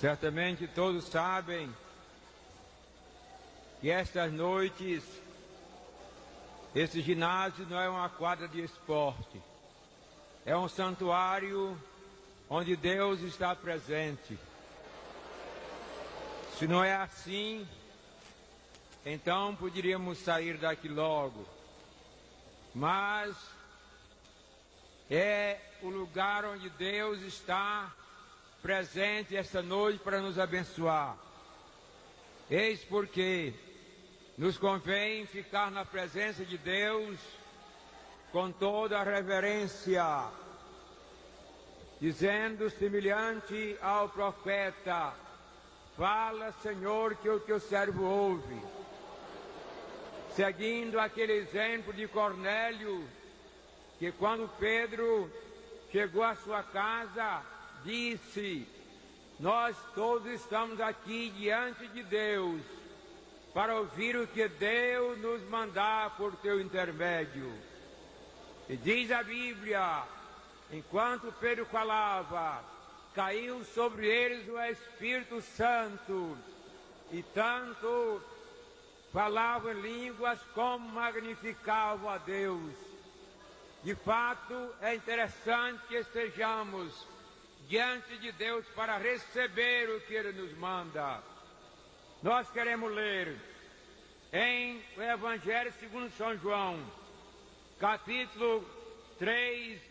Certamente todos sabem que estas noites, esse ginásio não é uma quadra de esporte, é um santuário onde Deus está presente. Se não é assim, então poderíamos sair daqui logo. Mas é o lugar onde Deus está presente esta noite para nos abençoar. Eis porque nos convém ficar na presença de Deus com toda a reverência, dizendo semelhante ao profeta: fala, Senhor, que o teu servo ouve. Seguindo aquele exemplo de Cornélio, que quando Pedro chegou à sua casa, disse: nós todos estamos aqui diante de Deus para ouvir o que Deus nos mandar por teu intermédio. E diz a Bíblia, enquanto Pedro falava, caiu sobre eles o Espírito Santo, e tanto falavam em línguas como magnificavam a Deus. De fato, é interessante que estejamos diante de Deus para receber o que Ele nos manda. Nós queremos ler em o Evangelho segundo São João, capítulo 3,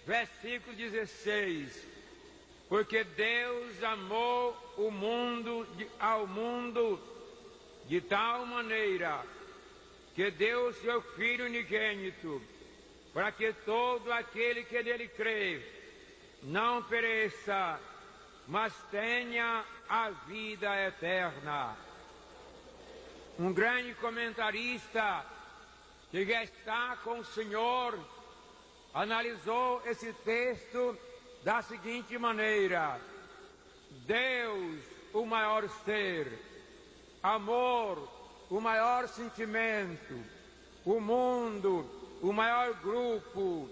versículo 16. Porque Deus amou ao mundo de tal maneira que deu o seu Filho unigênito, para que todo aquele que nele crê não pereça, mas tenha a vida eterna. Um grande comentarista que já está com o Senhor analisou esse texto da seguinte maneira: Deus, o maior ser, amor, o maior sentimento, o mundo, o maior grupo,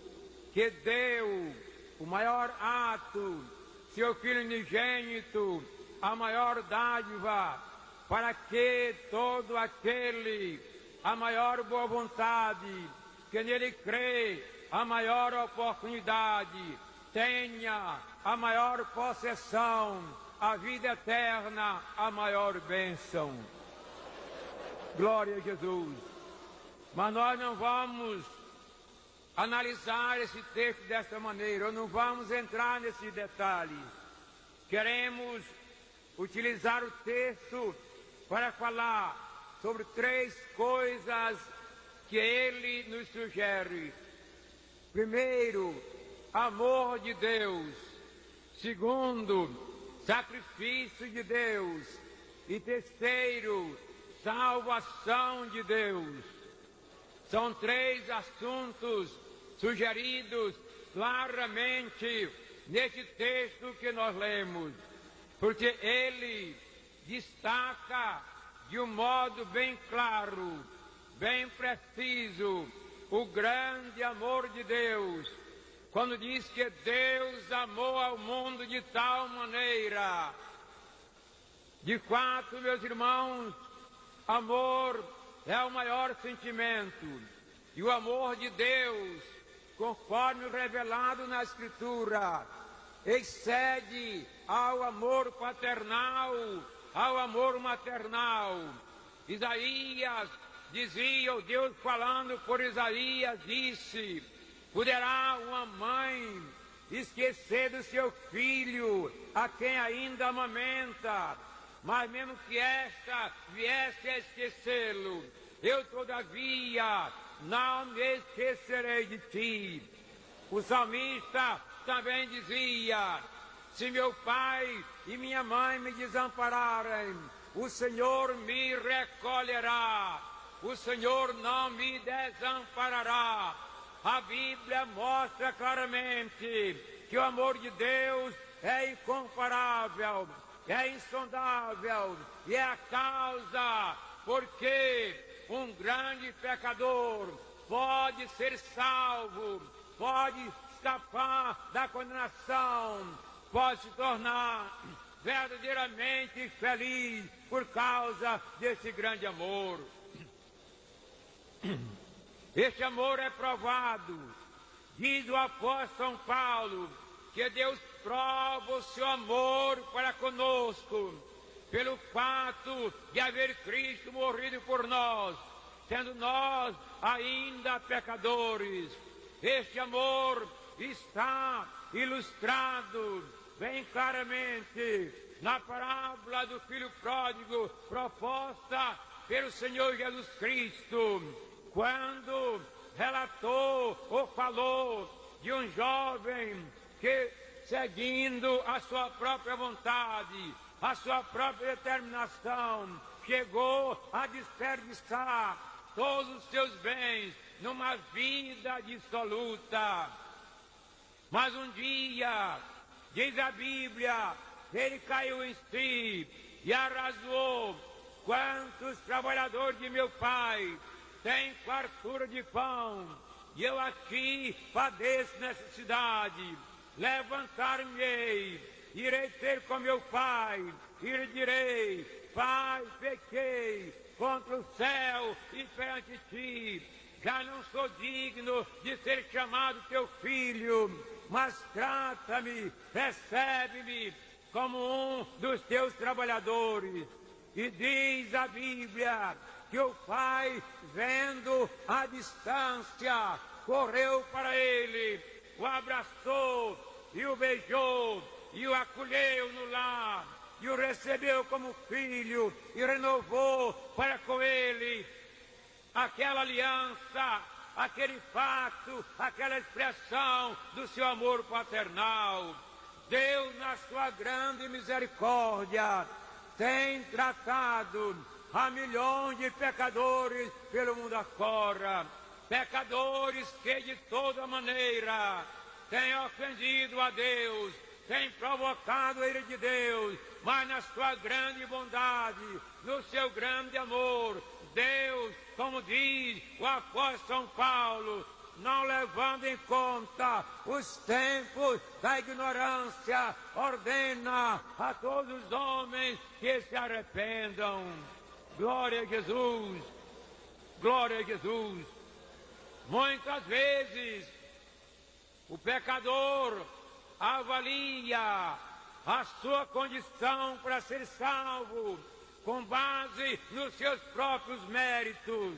que deu o maior ato, seu Filho unigênito, a maior dádiva, para que todo aquele, a maior boa vontade, que nele crê, a maior oportunidade, tenha a maior possessão, a vida eterna, a maior bênção. Glória a Jesus. Mas nós não vamos analisar esse texto desta maneira, ou não vamos entrar nesses detalhes. Queremos utilizar o texto para falar sobre três coisas que ele nos sugere. Primeiro, amor de Deus. Segundo, sacrifício de Deus. E terceiro, salvação de Deus. São três assuntos sugeridos claramente neste texto que nós lemos, porque ele destaca de um modo bem claro, bem preciso, o grande amor de Deus, quando diz que Deus amou ao mundo de tal maneira. De fato, meus irmãos, amor é o maior sentimento, e o amor de Deus, conforme revelado na Escritura, excede ao amor paternal, ao amor maternal. Isaías dizia, o Deus falando por Isaías, disse: poderá uma mãe esquecer do seu filho, a quem ainda amamenta, mas mesmo que esta viesse a esquecê-lo, eu todavia não me esquecerei de ti. O salmista também dizia: se meu pai e minha mãe me desampararem, o Senhor me recolherá, o Senhor não me desamparará. A Bíblia mostra claramente que o amor de Deus é incomparável, é insondável, e é a causa porque um grande pecador pode ser salvo, pode escapar da condenação, pode se tornar verdadeiramente feliz por causa desse grande amor. Este amor é provado, diz o apóstolo São Paulo, que Deus prova o seu amor para conosco, pelo fato de haver Cristo morrido por nós, sendo nós ainda pecadores. Este amor está ilustrado bem claramente na parábola do filho pródigo proposta pelo Senhor Jesus Cristo, quando relatou ou falou de um jovem que, seguindo a sua própria vontade, a sua própria determinação, chegou a desperdiçar todos os seus bens numa vida dissoluta. Mas um dia, diz a Bíblia, ele caiu em si e arrasou: quantos trabalhadores de meu pai têm fartura de pão, e eu aqui padeço necessidade. Levantar-me-ei, irei ter com meu pai, e lhe direi: Pai, pequei contra o céu e perante ti, já não sou digno de ser chamado teu filho, mas trata-me, recebe-me como um dos teus trabalhadores. E diz a Bíblia que o pai, vendo a distância, correu para ele, o abraçou e o beijou, e o acolheu no lar, e o recebeu como filho, e renovou para com ele aquela aliança, aquele fato, aquela expressão do seu amor paternal. Deus, na sua grande misericórdia, tem tratado a milhões de pecadores pelo mundo afora, pecadores que de toda maneira têm ofendido a Deus, têm provocado a ira de Deus, mas na sua grande bondade, no seu grande amor, Deus, como diz o apóstolo São Paulo, não levando em conta os tempos da ignorância, ordena a todos os homens que se arrependam. Glória a Jesus, glória a Jesus. Muitas vezes o pecador avalia a sua condição para ser salvo com base nos seus próprios méritos,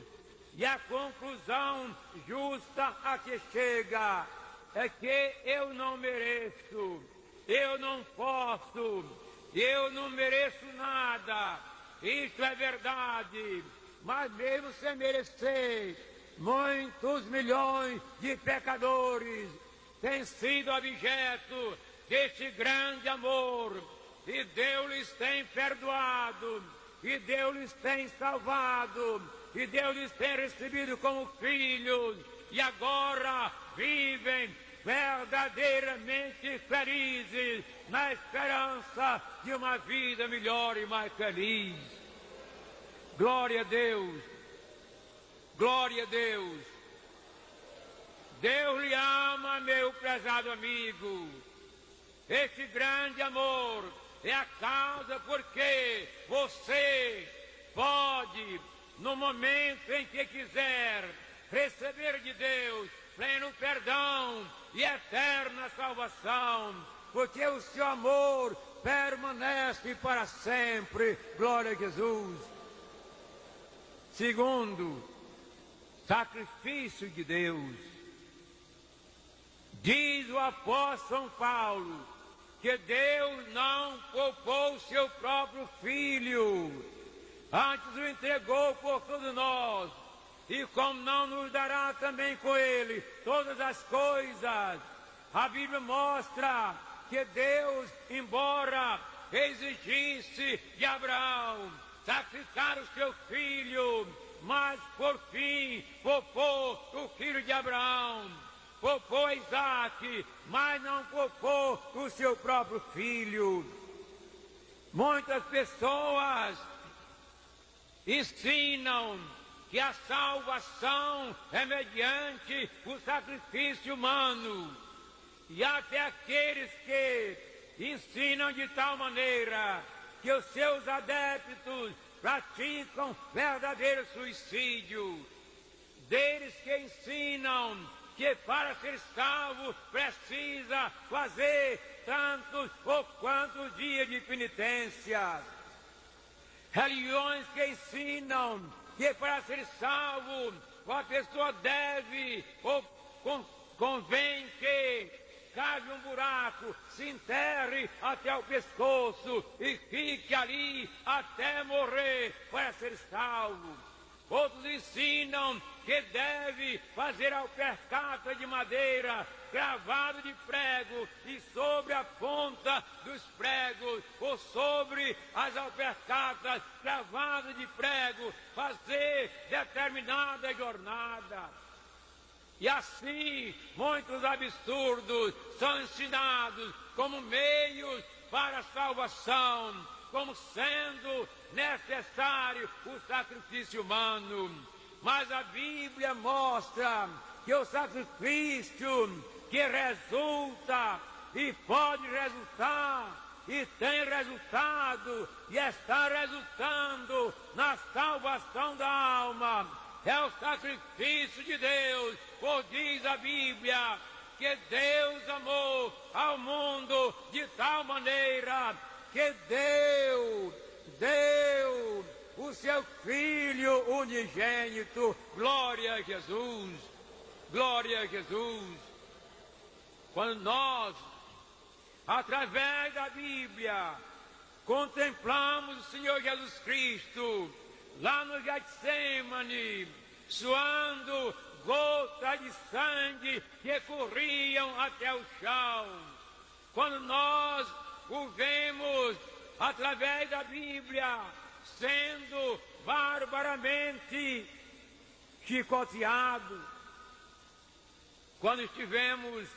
e a conclusão justa a que chega é que eu não mereço, eu não posso, eu não mereço nada. Isso é verdade, mas mesmo sem merecer, muitos milhões de pecadores têm sido objeto deste grande amor, e Deus lhes tem perdoado, e Deus lhes tem salvado, e Deus lhes tem recebido como filhos, e agora vivem verdadeiramente felizes na esperança de uma vida melhor e mais feliz. Glória a Deus, glória a Deus. Deus lhe ama, meu prezado amigo. Esse grande amor é a causa porque você pode, no momento em que quiser, receber de Deus pleno perdão e eterna salvação, porque o seu amor permanece para sempre. Glória a Jesus. Segundo, sacrifício de Deus. Diz o apóstolo São Paulo que Deus não poupou o seu próprio Filho, antes o entregou por todos nós, e como não nos dará também com ele todas as coisas. A Bíblia mostra que Deus, embora exigisse de Abraão sacrificar o seu filho, mas por fim poupou o filho de Abraão, poupou Isaac, mas não poupou o seu próprio filho. Muitas pessoas ensinam que a salvação é mediante o sacrifício humano, e até aqueles que ensinam de tal maneira que os seus adeptos praticam verdadeiro suicídio. Deles que ensinam que para ser salvo precisa fazer tantos ou quantos dias de penitência. Religiões que ensinam que para ser salvo a pessoa deve ou convém que cave um buraco, se enterre até o pescoço e fique ali até morrer para ser salvo. Outros ensinam que deve fazer alpercata de madeira, cravado de prego, e sobre a ponta dos pregos, ou sobre as alpercatas cravadas de prego, fazer determinada jornada. E assim, muitos absurdos são ensinados como meios para a salvação, como sendo necessário o sacrifício humano. Mas a Bíblia mostra que o sacrifício que resulta e pode resultar e tem resultado e está resultando na salvação da alma é o sacrifício de Deus, pois diz a Bíblia que Deus amou ao mundo de tal maneira que deu o seu Filho unigênito. Glória a Jesus, glória a Jesus. Quando nós, através da Bíblia, contemplamos o Senhor Jesus Cristo, lá no Getsemane, suando gotas de sangue que corriam até o chão. Quando nós o vemos, através da Bíblia, sendo barbaramente chicoteado. Quando estivemos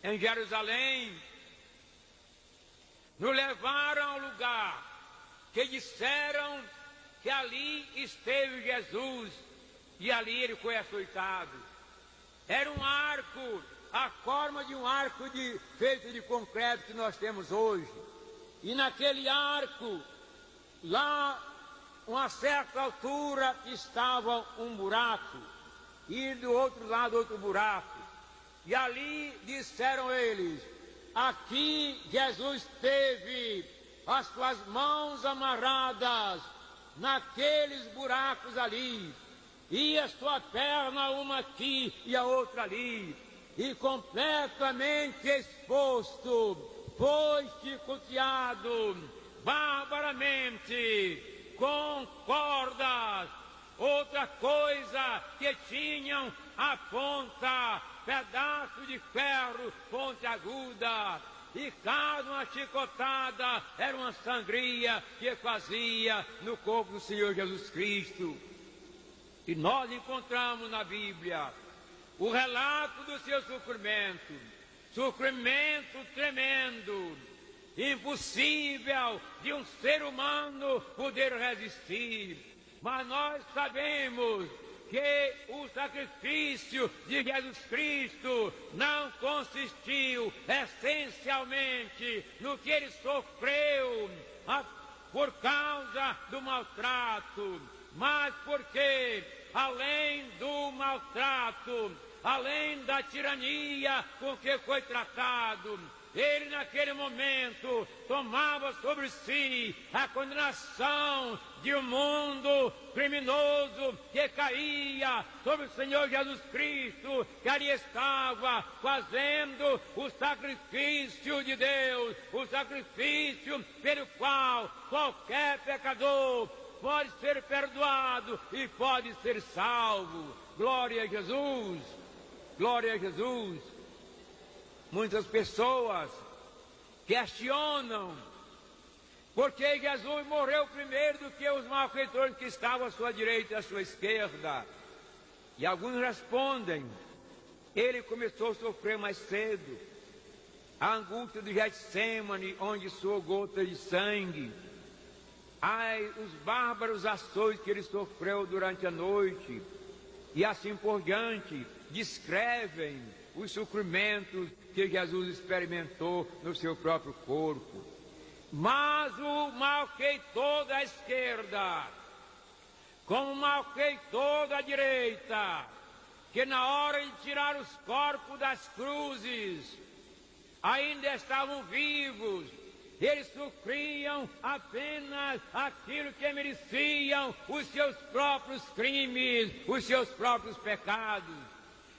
em Jerusalém, nos levaram ao lugar que disseram que ali esteve Jesus e ali ele foi açoitado. Era um arco, a forma de um arco feito de concreto que nós temos hoje. E naquele arco, lá, uma certa altura, estava um buraco, e do outro lado outro buraco. E ali disseram eles, aqui Jesus teve as suas mãos amarradas naqueles buracos ali, e a sua perna uma aqui e a outra ali, e completamente exposto, foi chicoteado barbaramente com cordas, outra coisa que tinham a ponta, pedaço de ferro, ponte aguda, e cada uma chicotada era uma sangria que fazia no corpo do Senhor Jesus Cristo. E nós encontramos na Bíblia o relato do seu sofrimento, sofrimento tremendo, impossível de um ser humano poder resistir. Mas nós sabemos que o sacrifício de Jesus Cristo não consistiu essencialmente no que ele sofreu por causa do maltrato, mas porque, além do maltrato, além da tirania com que foi tratado, ele naquele momento tomava sobre si a condenação de um mundo criminoso que caía sobre o Senhor Jesus Cristo, que ali estava fazendo o sacrifício de Deus, o sacrifício pelo qual qualquer pecador pode ser perdoado e pode ser salvo. Glória a Jesus, glória a Jesus. Muitas pessoas questionam porque Jesus morreu primeiro do que os malfeitores que estavam à sua direita e à sua esquerda. E alguns respondem, ele começou a sofrer mais cedo, a angústia do Getsemane, onde suou gotas de sangue, os bárbaros açoites que ele sofreu durante a noite, e assim por diante, descrevem os sofrimentos que Jesus experimentou no seu próprio corpo. Mas o malfeitor da esquerda, como o malfeitor da direita, que na hora de tirar os corpos das cruzes, ainda estavam vivos, eles sofriam apenas aquilo que mereciam os seus próprios crimes, os seus próprios pecados.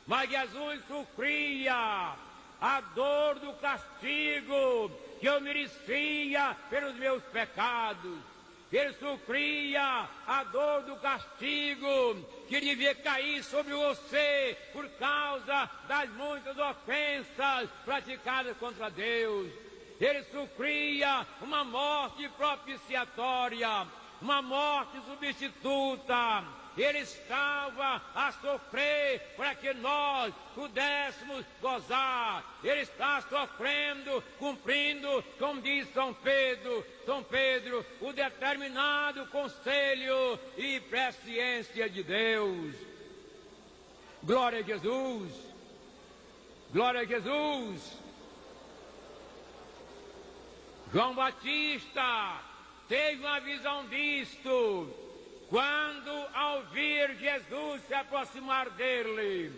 Mas Jesus sofria a dor do castigo que eu merecia pelos meus pecados. Ele sofria a dor do castigo que devia cair sobre você por causa das muitas ofensas praticadas contra Deus. Ele sofria uma morte propiciatória, uma morte substituta. Ele estava a sofrer para que nós pudéssemos gozar. Ele está sofrendo, cumprindo, como diz São Pedro, o determinado conselho e presciência de Deus. Glória a Jesus! Glória a Jesus! João Batista teve uma visão disto, quando, ao ver Jesus se aproximar dele,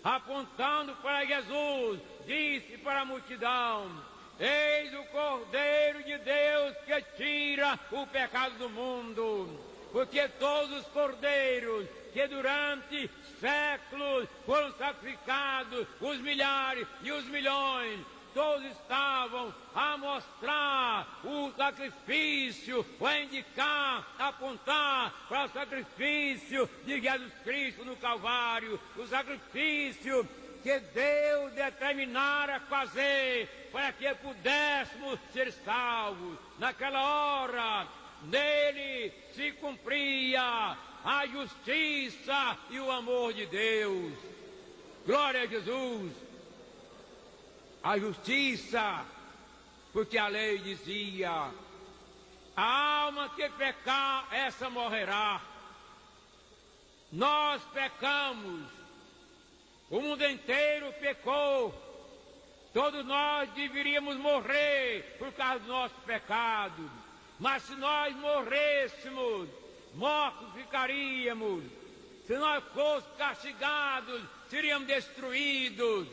apontando para Jesus, disse para a multidão: eis o Cordeiro de Deus que tira o pecado do mundo. Porque todos os cordeiros que durante séculos foram sacrificados, os milhares e os milhões, todos estavam a mostrar o sacrifício, a indicar, a apontar para o sacrifício de Jesus Cristo no Calvário, o sacrifício que Deus determinara fazer para que pudéssemos ser salvos. Naquela hora, nele se cumpria a justiça e o amor de Deus. Glória a Jesus! A justiça, porque a lei dizia: a alma que pecar, essa morrerá. Nós pecamos, o mundo inteiro pecou, todos nós deveríamos morrer por causa do nosso pecado. Mas se nós morrêssemos, mortos ficaríamos. Se nós fôssemos castigados, seríamos destruídos.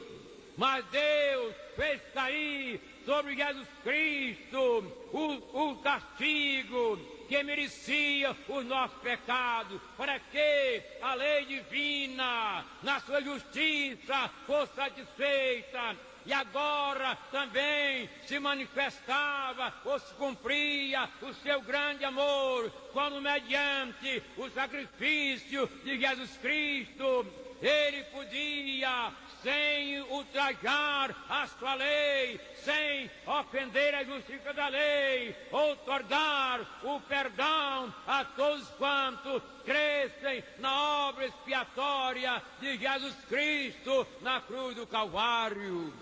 Mas Deus fez cair sobre Jesus Cristo o castigo que merecia os nossos pecados, para que a lei divina, na sua justiça, fosse satisfeita. E agora também se manifestava ou se cumpria o seu grande amor, quando mediante o sacrifício de Jesus Cristo, ele podia, sem ultrajar a sua lei, sem ofender a justiça da lei, outorgar o perdão a todos quantos crescem na obra expiatória de Jesus Cristo na cruz do Calvário.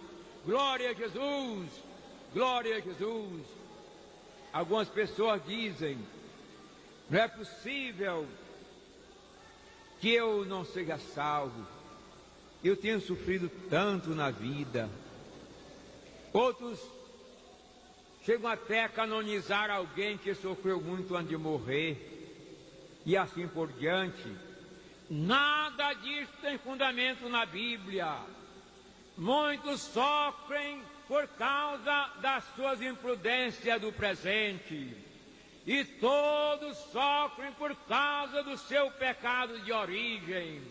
Glória a Jesus! Glória a Jesus! Algumas pessoas dizem: não é possível que eu não seja salvo. Eu tenho sofrido tanto na vida. Outros chegam até a canonizar alguém que sofreu muito antes de morrer, e assim por diante. Nada disso tem fundamento na Bíblia. Muitos sofrem por causa das suas imprudências do presente, e todos sofrem por causa do seu pecado de origem.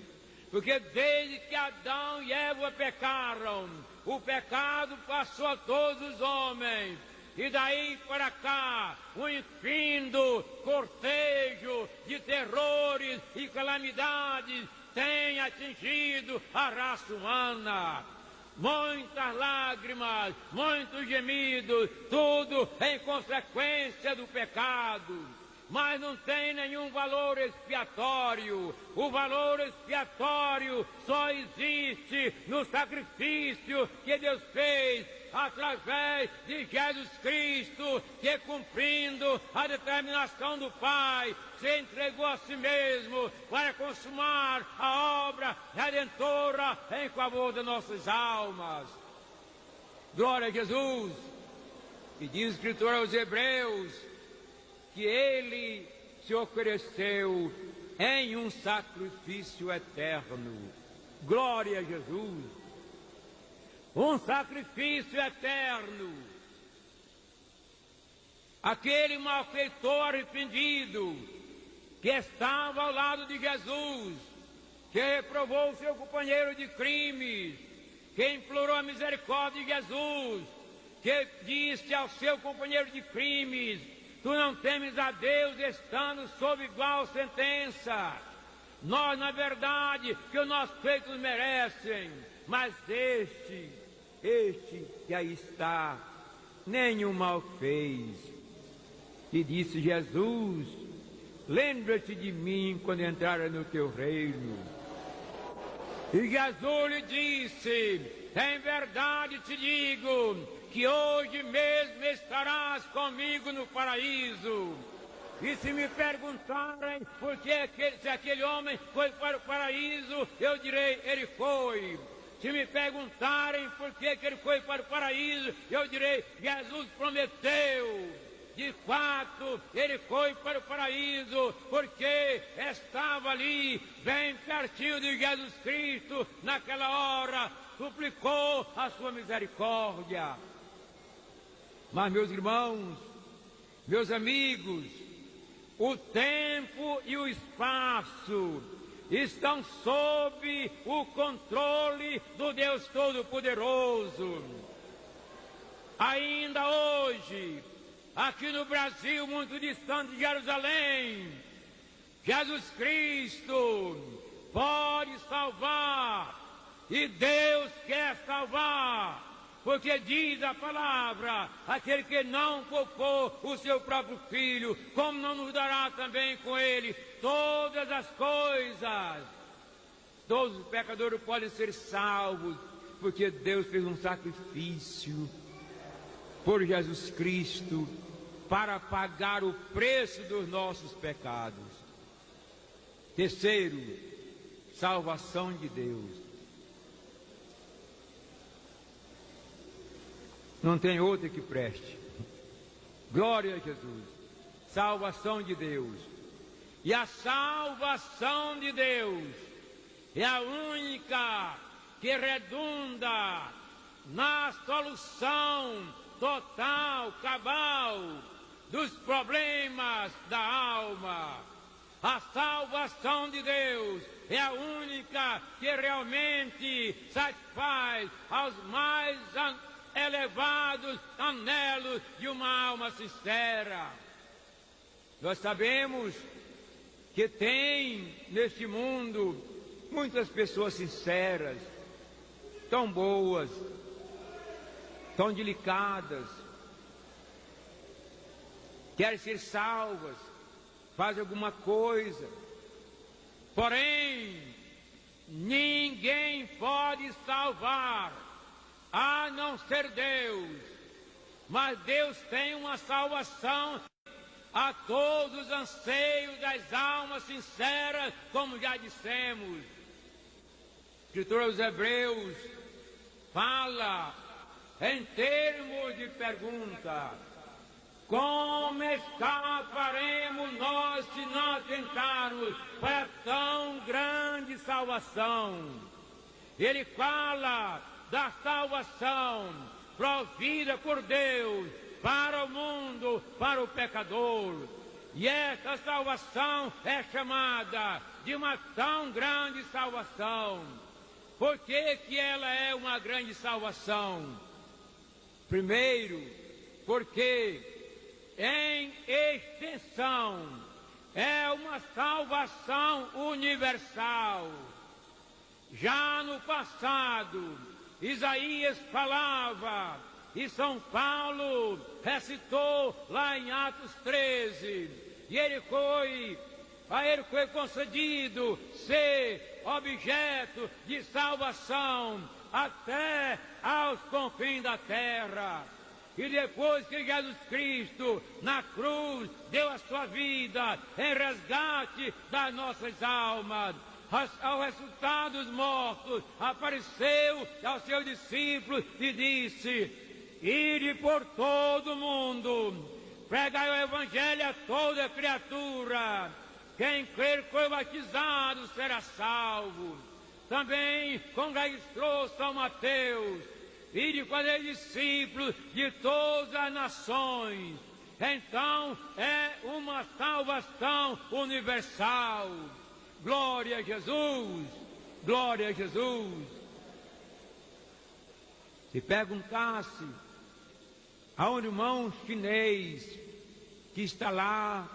Porque desde que Adão e Eva pecaram, o pecado passou a todos os homens. E daí para cá, um infindo cortejo de terrores e calamidades tem atingido a raça humana. Muitas lágrimas, muitos gemidos, tudo em consequência do pecado. mas não tem nenhum valor expiatório. O valor expiatório só existe no sacrifício que Deus fez através de Jesus Cristo, que cumprindo a determinação do Pai, se entregou a si mesmo para consumar a obra redentora em favor de nossas almas. Glória a Jesus! E diz a Escritura aos Hebreus que Ele se ofereceu em um sacrifício eterno. Glória a Jesus! Um sacrifício eterno. Aquele malfeitor arrependido que estava ao lado de Jesus, que reprovou o seu companheiro de crimes, que implorou a misericórdia de Jesus, que disse ao seu companheiro de crimes: tu não temes a Deus estando sob igual sentença. Nós, na verdade, que os nossos feitos merecem, mas este que aí está, nenhum mal fez. E disse Jesus: lembra-te de mim quando entrares no teu reino. E Jesus lhe disse: em verdade te digo, que hoje mesmo estarás comigo no paraíso. E se me perguntarem por que se aquele homem foi para o paraíso, eu direi: ele foi. Se me perguntarem por que ele foi para o paraíso, eu direi: Jesus prometeu. De fato, ele foi para o paraíso, porque estava ali, bem pertinho de Jesus Cristo, naquela hora, suplicou a sua misericórdia. Mas, meus irmãos, meus amigos, o tempo e o espaço estão sob o controle do Deus Todo-Poderoso. Ainda hoje, aqui no Brasil, muito distante de Jerusalém, Jesus Cristo pode salvar, e Deus quer salvar, porque diz a palavra: aquele que não poupou o seu próprio Filho, como não nos dará também com ele todas as coisas? Todos os pecadores podem ser salvos, porque Deus fez um sacrifício por Jesus Cristo para pagar o preço dos nossos pecados. Terceiro, salvação de Deus. Não tem outra que preste. Glória a Jesus. Salvação de Deus. E a salvação de Deus é a única que redunda na solução total, cabal, dos problemas da alma. A salvação de Deus é a única que realmente satisfaz aos mais elevados anelos de uma alma sincera. Nós sabemos que tem neste mundo muitas pessoas sinceras, tão boas, tão delicadas, querem ser salvas, fazem alguma coisa, porém ninguém pode salvar a não ser Deus. Mas Deus tem uma salvação a todos os anseios das almas sinceras, como já dissemos. A Escritura dos Hebreus fala em termos de pergunta: como escaparemos nós se nós tentarmos para tão grande salvação? Ele fala da salvação provida por Deus para o mundo, para o pecador. E essa salvação é chamada de uma tão grande salvação. Por que que ela é uma grande salvação? Primeiro, porque em extensão é uma salvação universal. Já no passado, Isaías falava, e São Paulo recitou lá em Atos 13, e a ele foi concedido ser objeto de salvação até aos confins da terra. E depois que Jesus Cristo, na cruz, deu a sua vida em resgate das nossas almas, ao ressuscitar dos mortos, apareceu aos seus discípulos e disse: ide por todo o mundo, pregai o Evangelho a toda criatura. Quem crer e for batizado será salvo. Também registrou São Mateus: ide fazer discípulos de todas as nações. Então é uma salvação universal. Glória a Jesus! Glória a Jesus! Se perguntasse a um irmão chinês que está lá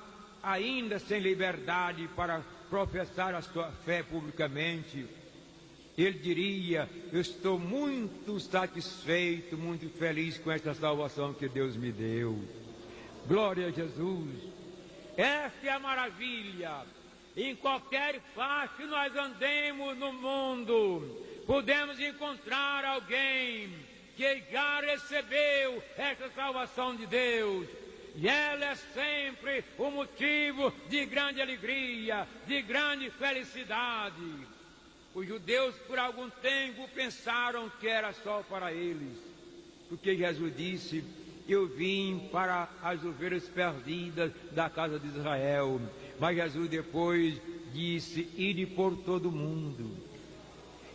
ainda sem liberdade para professar a sua fé publicamente, ele diria: eu estou muito satisfeito, muito feliz com esta salvação que Deus me deu. Glória a Jesus! Esta é a maravilha. Em qualquer parte que nós andemos no mundo, podemos encontrar alguém que já recebeu essa salvação de Deus. E ela é sempre um motivo de grande alegria, de grande felicidade. Os judeus por algum tempo pensaram que era só para eles, porque Jesus disse: eu vim para as ovelhas perdidas da casa de Israel. Mas Jesus depois disse: ide por todo o mundo.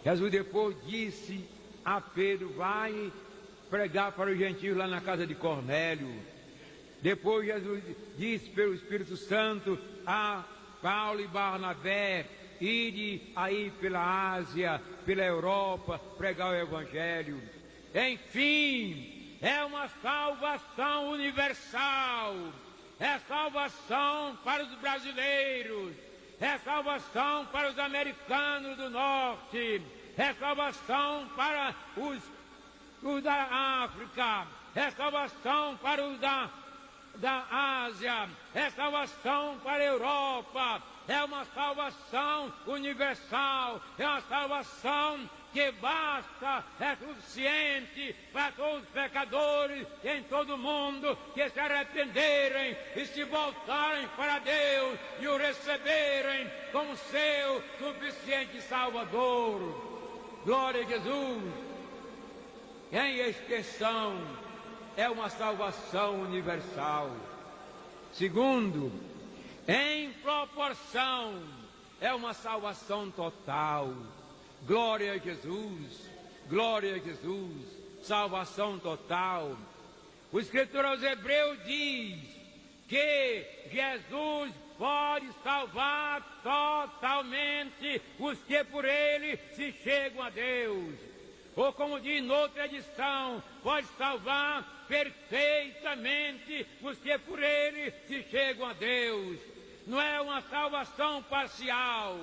Jesus depois disse a Pedro: vai pregar para os gentios lá na casa de Cornélio. Depois Jesus disse pelo Espírito Santo a Paulo e Barnabé: ide aí pela Ásia, pela Europa, pregar o Evangelho. Enfim, é uma salvação universal. É salvação para os brasileiros, é salvação para os americanos do norte, é salvação para os da África, é salvação para os da Ásia, é salvação para a Europa, é uma salvação universal, é uma salvação que basta, é suficiente para todos os pecadores em todo o mundo que se arrependerem e se voltarem para Deus e o receberem como seu suficiente Salvador. Glória a Jesus! Em extensão, é uma salvação universal. Segundo, em proporção, é uma salvação total. Glória a Jesus, glória a Jesus, salvação total. O escritor aos Hebreus diz que Jesus pode salvar totalmente os que por ele se chegam a Deus. Ou como diz noutra edição, pode salvar perfeitamente os que por ele se chegam a Deus. Não é uma salvação parcial,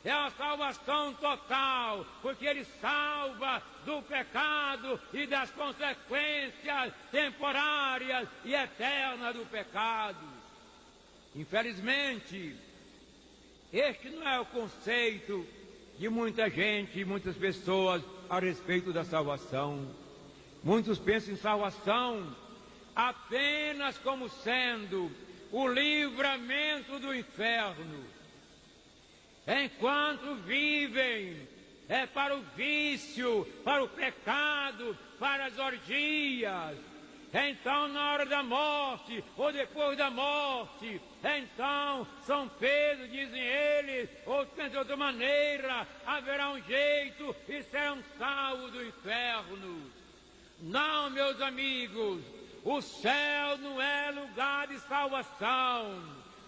é uma salvação total, porque ele salva do pecado e das consequências temporárias e eternas do pecado. Infelizmente, este não é o conceito de muita gente e muitas pessoas a respeito da salvação. Muitos pensam em salvação apenas como sendo o livramento do inferno. Enquanto vivem, é para o vício, para o pecado, para as orgias. Então, na hora da morte, ou depois da morte, então, São Pedro, dizem eles, ou de outra maneira, haverá um jeito e serão salvos do inferno. Não, meus amigos, o céu não é lugar de salvação.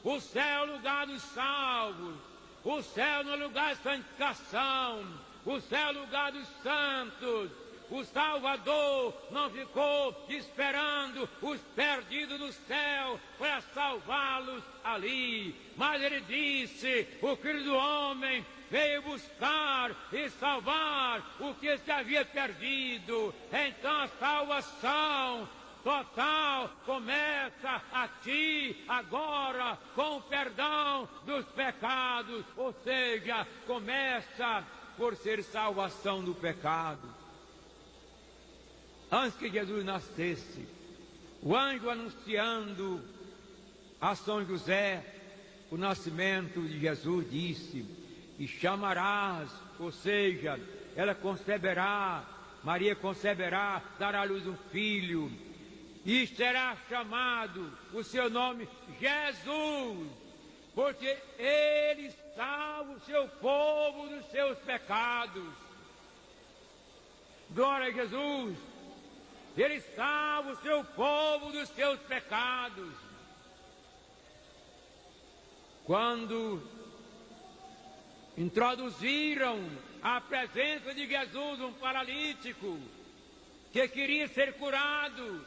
O céu é lugar dos salvos. O céu não é lugar de santificação. O céu é lugar dos santos. O Salvador não ficou esperando os perdidos do céu para salvá-los ali. Mas ele disse: o Filho do Homem veio buscar e salvar o que se havia perdido. Então a salvação total começa aqui, agora, com o perdão dos pecados, ou seja, começa por ser salvação do pecado. Antes que Jesus nascesse, o anjo anunciando a São José o nascimento de Jesus disse: e chamarás, ou seja, ela conceberá, Maria conceberá, dará à luz um filho, e será chamado o seu nome Jesus, porque ele salva o seu povo dos seus pecados. Glória a Jesus! Ele salva o seu povo dos seus pecados. Quando introduziram à presença de Jesus um paralítico que queria ser curado,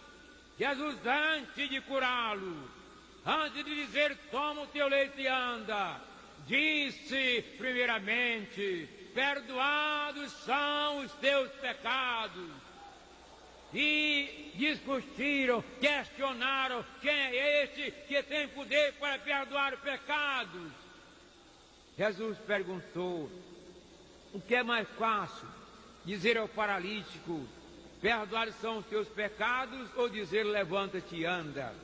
Jesus, antes de curá-lo, antes de dizer: toma o teu leito e anda, disse primeiramente: perdoados são os teus pecados. E discutiram, questionaram: quem é este que tem poder para perdoar pecados? Jesus perguntou: o que é mais fácil, dizer ao paralítico: perdoados são os teus pecados, ou dizer: levanta-te e anda?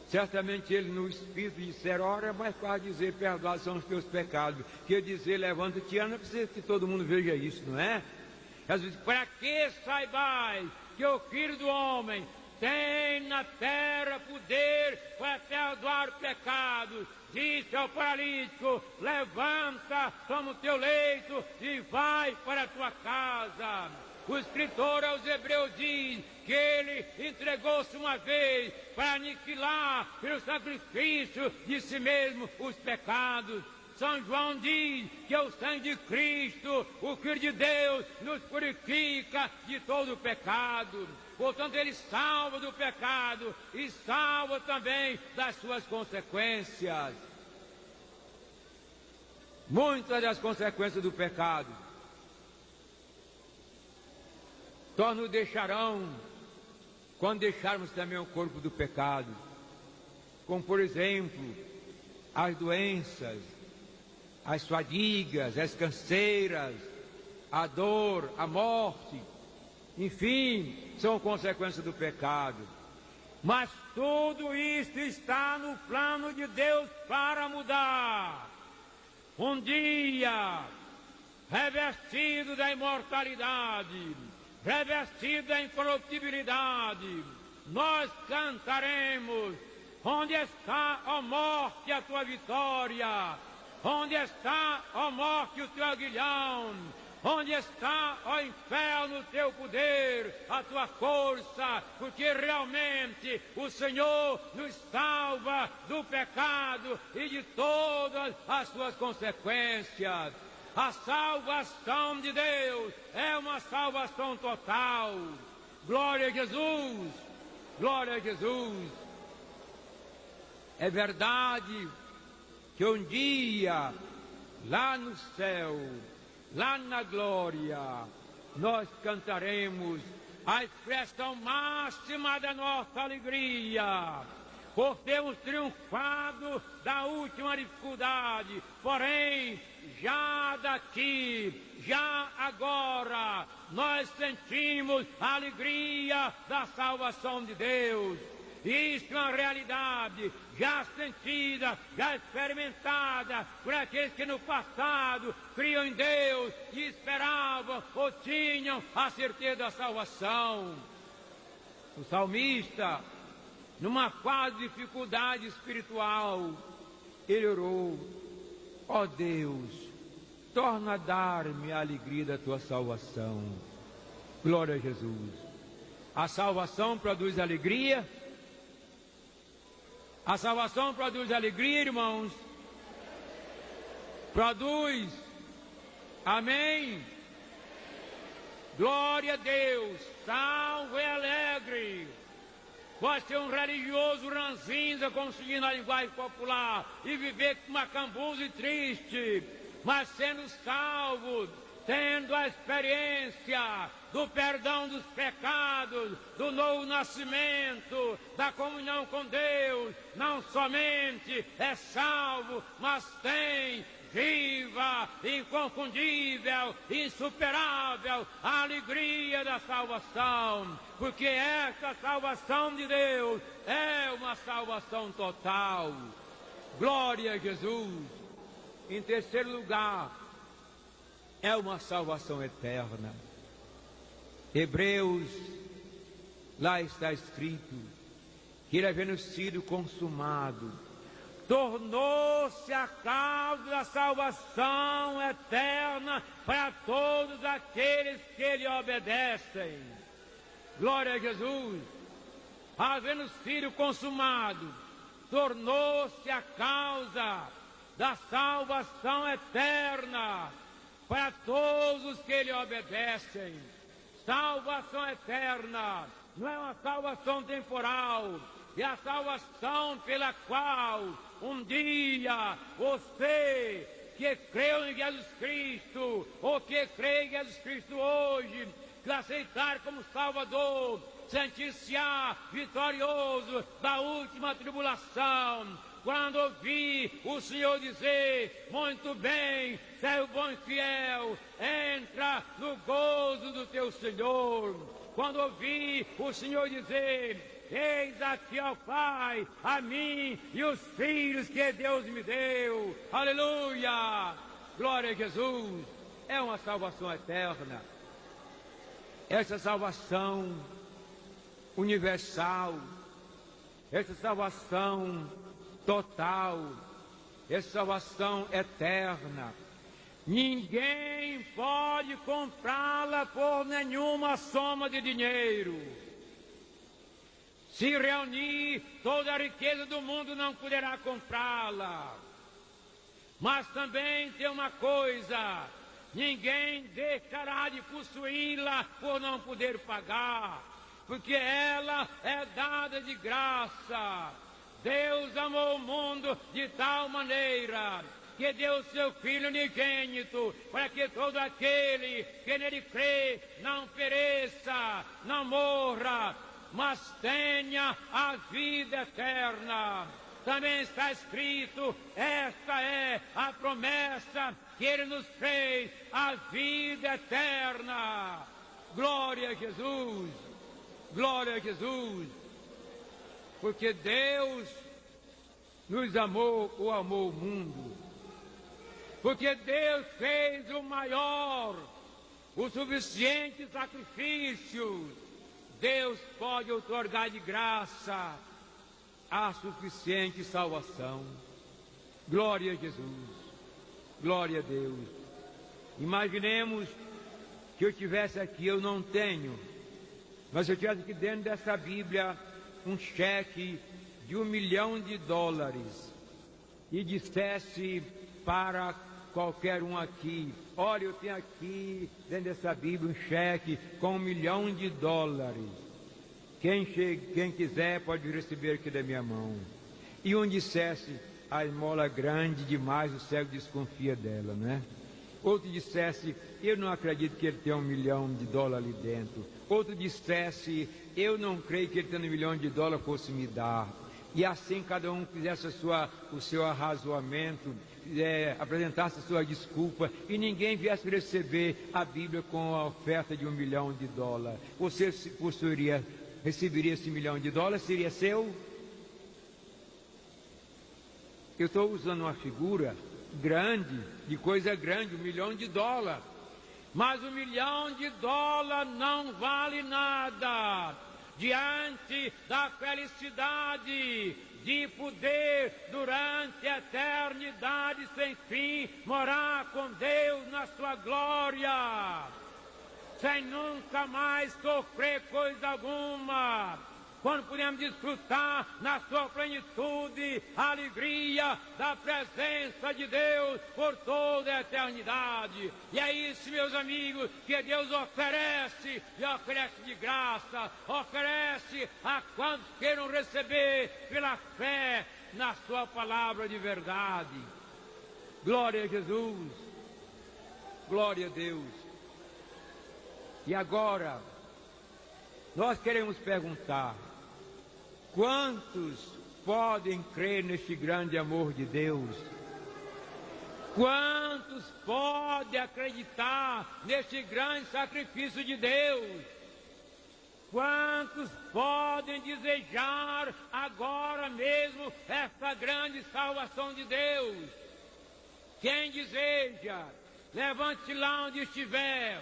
Certamente ele no espírito disser: ora, é mais fácil dizer perdoados são os teus pecados, que dizer levanta-te e anda. Precisa que todo mundo veja isso, não é? Jesus disse: para que saibais que o Filho do Homem tem na terra poder para perdoar pecados, disse ao paralítico: levanta, toma o teu leito e vai para a tua casa. O escritor aos Hebreus diz que ele entregou-se uma vez para aniquilar pelo sacrifício de si mesmo os pecados. São João diz que é o sangue de Cristo, o Filho de Deus, nos purifica de todo o pecado. Portanto, ele salva do pecado e salva também das suas consequências. Muitas das consequências do pecado só nos deixarão quando deixarmos também o corpo do pecado, como por exemplo as doenças, as fadigas, as canseiras, a dor, a morte, enfim, são consequências do pecado. Mas tudo isto está no plano de Deus para mudar. Um dia, revestido da imortalidade, revestido da incorruptibilidade, nós cantaremos: onde está, ó morte, a tua vitória? Onde está, ó morte, o teu aguilhão? Onde está, ó inferno, o teu poder, a tua força? Porque realmente o Senhor nos salva do pecado e de todas as suas consequências. A salvação de Deus é uma salvação total. Glória a Jesus! Glória a Jesus! É verdade que um dia, lá no céu, lá na glória, nós cantaremos a expressão máxima da nossa alegria, por termos triunfado da última dificuldade. Porém, já daqui, já agora, nós sentimos a alegria da salvação de Deus. Isso é uma realidade já sentida, já experimentada por aqueles que no passado criam em Deus e esperavam ou tinham a certeza da salvação. O salmista, numa fase de dificuldade espiritual, ele orou: ó Deus, torna a dar-me a alegria da tua salvação. Glória a Jesus. A salvação produz alegria. A salvação produz alegria, irmãos. Produz. Amém. Glória a Deus. Salve e alegre. Pode ser um religioso ranzinza, como se diz na linguagem popular, e viver com uma cambuza e triste, mas sendo salvo, tendo a experiência do perdão dos pecados, do novo nascimento, da comunhão com Deus, não somente é salvo, mas tem viva, inconfundível, insuperável a alegria da salvação, porque esta salvação de Deus é uma salvação total. Glória a Jesus. Em terceiro lugar, é uma salvação eterna. Hebreus, lá está escrito que ele, havendo sido consumado, tornou-se a causa da salvação eterna para todos aqueles que lhe obedecem. Glória a Jesus. Havendo sido consumado, tornou-se a causa da salvação eterna para todos os que lhe obedecem. Salvação eterna não é uma salvação temporal, é a salvação pela qual um dia você que creu em Jesus Cristo, ou que crê em Jesus Cristo hoje, que aceitar como Salvador, sentir-se vitorioso da última tribulação. Quando ouvi o Senhor dizer: muito bem, servo bom e fiel, entra no gozo do teu Senhor. Quando ouvi o Senhor dizer: eis aqui, ó Pai, a mim e os filhos que Deus me deu. Aleluia! Glória a Jesus! É uma salvação eterna. Essa salvação universal, essa salvação total, essa salvação eterna, ninguém pode comprá-la por nenhuma soma de dinheiro. Se reunir toda a riqueza do mundo, não poderá comprá-la. Mas também tem uma coisa: ninguém deixará de possuí-la por não poder pagar, porque ela é dada de graça. Deus amou o mundo de tal maneira que deu seu Filho unigênito, para que todo aquele que nele crê não pereça, não morra, mas tenha a vida eterna. Também está escrito: esta é a promessa que Ele nos fez, a vida eterna. Glória a Jesus! Glória a Jesus! Porque Deus nos amou ou amou o mundo. Porque Deus fez o maior, o suficiente sacrifício. Deus pode outorgar de graça a suficiente salvação. Glória a Jesus. Glória a Deus. Imaginemos que eu tivesse aqui, eu não tenho, mas eu tivesse aqui dentro dessa Bíblia um cheque de $1 milhão e dissesse para qualquer um aqui: olha, eu tenho aqui dentro dessa Bíblia um cheque com $1 milhão. Quem quiser pode receber aqui da minha mão. E um dissesse: a esmola é grande demais, o cego desconfia dela, né? Outro dissesse: eu não acredito que ele tenha $1 milhão ali dentro. Outro dissesse: eu não creio que ele tenha $1 milhão fosse me dar. E assim cada um fizesse o seu arrazoamento, apresentasse a sua desculpa, e ninguém viesse receber a Bíblia com a oferta de $1 milhão. Você receberia esse $1 milhão? Seria seu? Eu estou usando uma figura grande, de coisa grande, $1 milhão. Mas $1 milhão não vale nada diante da felicidade de poder, durante a eternidade sem fim, morar com Deus na sua glória, sem nunca mais sofrer coisa alguma. Quando podemos desfrutar na sua plenitude a alegria da presença de Deus por toda a eternidade. E é isso, meus amigos, que Deus oferece, e oferece de graça, oferece a quantos queiram receber pela fé na sua palavra de verdade. Glória a Jesus, glória a Deus. E agora, nós queremos perguntar: quantos podem crer neste grande amor de Deus? Quantos podem acreditar neste grande sacrifício de Deus? Quantos podem desejar agora mesmo essa grande salvação de Deus? Quem deseja, levante-se lá onde estiver,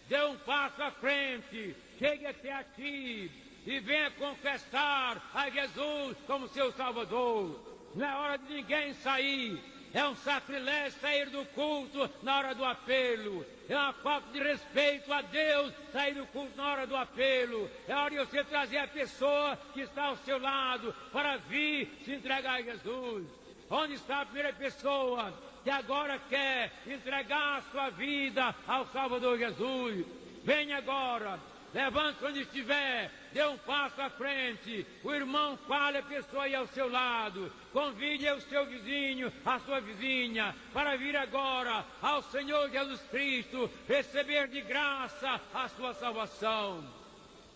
dê um passo à frente, chegue até aqui e venha confessar a Jesus como seu Salvador. Não é hora de ninguém sair. É um sacrilégio sair do culto na hora do apelo. É uma falta de respeito a Deus sair do culto na hora do apelo. É hora de você trazer a pessoa que está ao seu lado para vir se entregar a Jesus. Onde está a primeira pessoa que agora quer entregar a sua vida ao Salvador Jesus? Venha agora. Levante-se onde estiver, dê um passo à frente. O irmão fale a pessoa aí ao seu lado. Convide o seu vizinho, a sua vizinha, para vir agora ao Senhor Jesus Cristo, receber de graça a sua salvação.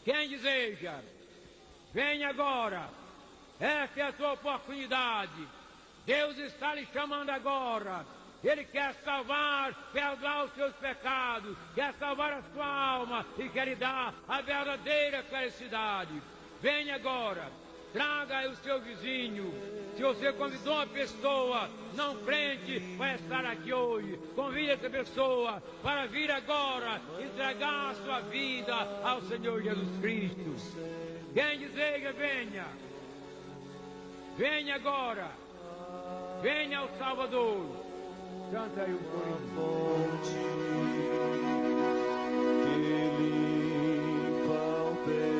Quem deseja, venha agora. Esta é a sua oportunidade. Deus está lhe chamando agora. Ele quer salvar, perdoar os seus pecados, quer salvar a sua alma e quer lhe dar a verdadeira felicidade. Venha agora, traga o seu vizinho. Se você convidou uma pessoa não crente para estar aqui hoje, convide essa pessoa para vir agora entregar a sua vida ao Senhor Jesus Cristo. Quem deseja, venha. Venha agora. Venha ao Salvador. Canta aí um pouquinho. Que limpa o pecador.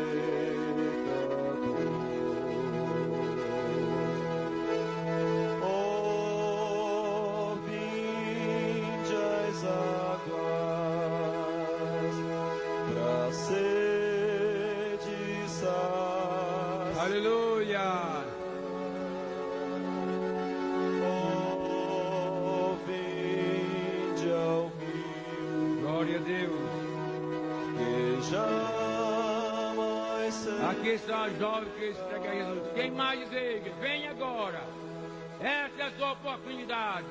Oh, vinde as águas pra sede saciar. Aleluia! Glória a Deus. Aqui estão as jovens que se entregam a Jesus. Quem mais deseja, venha agora. Essa é a sua oportunidade.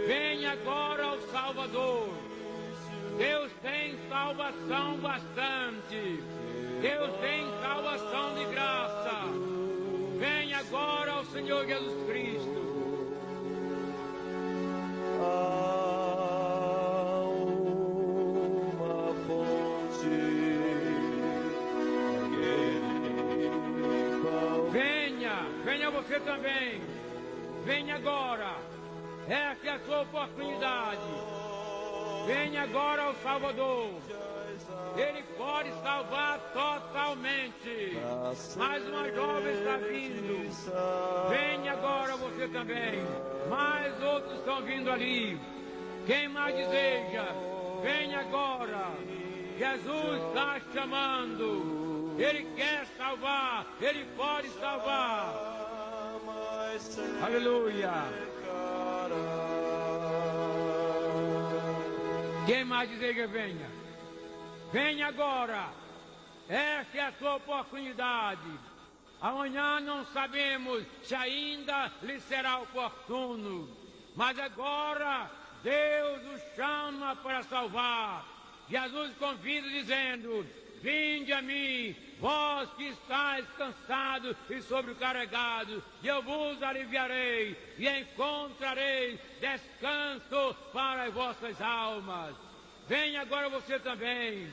Venha agora ao Salvador. Deus tem salvação bastante. Deus tem salvação de graça. Venha agora ao Senhor Jesus Cristo. Venha você também. Venha agora. Essa é a sua oportunidade. Venha agora ao Salvador. Ele pode salvar totalmente. Mais uma jovem está vindo. Venha agora você também. Mais outros estão vindo ali. Quem mais deseja, venha agora. Jesus está chamando. Ele quer salvar. Ele pode salvar. Aleluia. Quem mais deseja, venha. Venha agora. Essa é a sua oportunidade. Amanhã não sabemos se ainda lhe será oportuno. Mas agora Deus o chama para salvar. Jesus convida dizendo: vinde a mim, vós que estáis cansados e sobrecarregados, e eu vos aliviarei e encontrareis descanso para as vossas almas. Venha agora você também.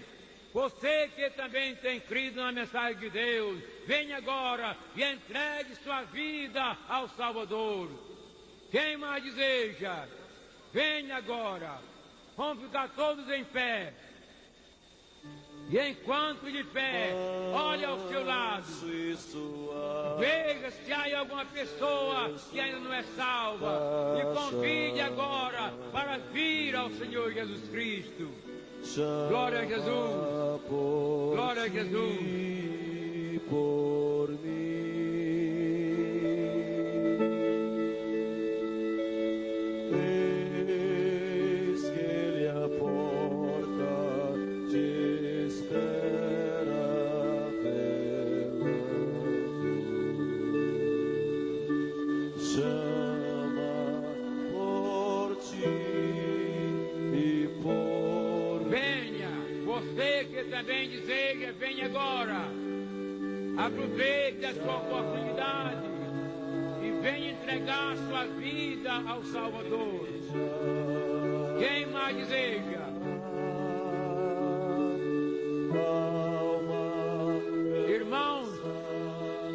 Você que também tem crido na mensagem de Deus, venha agora e entregue sua vida ao Salvador. Quem mais deseja, venha agora. Vamos ficar todos em pé. E enquanto de pé, olhe ao seu lado. Veja se há alguma pessoa que ainda não é salva. E convide agora para vir ao Senhor Jesus Cristo. Glória a Jesus. Glória a Jesus. Por mim. Eis que ele a porta de também dizer, venha agora, aproveite a sua oportunidade e venha entregar sua vida ao Salvador. Quem mais deseja?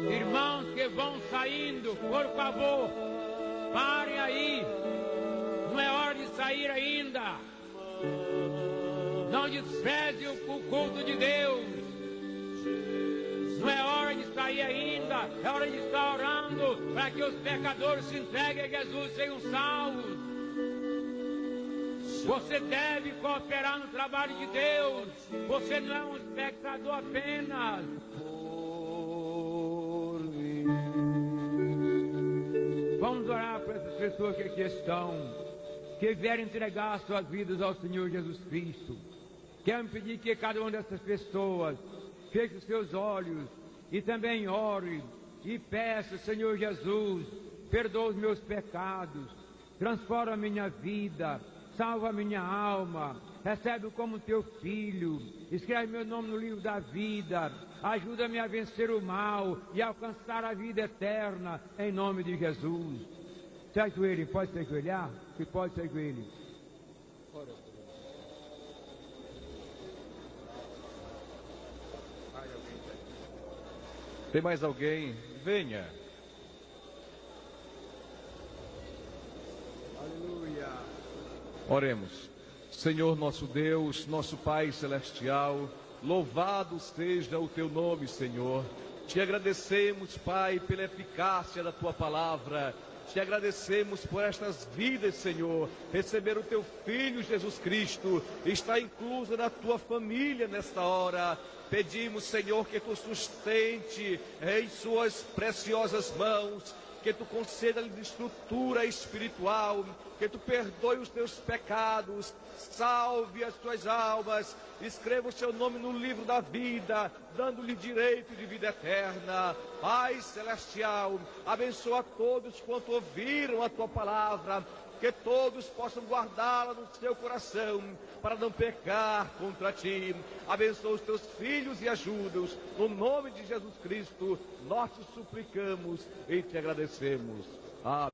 Irmãos que vão saindo, por favor, parem aí. Não é hora de sair ainda. Não despreze o culto de Deus. Não é hora de sair ainda. É hora de estar orando para que os pecadores se entreguem a Jesus e sejam salvos. Você deve cooperar no trabalho de Deus. Você não é um espectador apenas. Vamos orar para essas pessoas que aqui estão, que vieram entregar suas vidas ao Senhor Jesus Cristo. Quero pedir que cada uma dessas pessoas feche os seus olhos e também ore e peça, Senhor Jesus, perdoa os meus pecados, transforma a minha vida, salva a minha alma, recebe-o como teu filho, escreve meu nome no livro da vida, ajuda-me a vencer o mal e alcançar a vida eterna, em nome de Jesus. Se ajoelhem, pode se ajoelhar? Se pode se ajoelhem. Tem mais alguém? Venha. Aleluia. Oremos. Senhor nosso Deus, nosso Pai Celestial, louvado seja o Teu nome, Senhor. Te agradecemos, Pai, pela eficácia da Tua palavra. Te agradecemos por estas vidas, Senhor. Receber o Teu Filho Jesus Cristo está incluso na Tua família nesta hora. Pedimos, Senhor, que Tu sustente em Suas preciosas mãos, que Tu conceda-lhes estrutura espiritual, que Tu perdoe os teus pecados, salve as tuas almas, escreva o seu nome no livro da vida, dando-lhe direito de vida eterna. Pai Celestial, abençoa todos quanto ouviram a Tua palavra, que todos possam guardá-la no seu coração, para não pecar contra Ti. Abençoa os Teus filhos e ajuda-os. No nome de Jesus Cristo, nós te suplicamos e te agradecemos. Amém.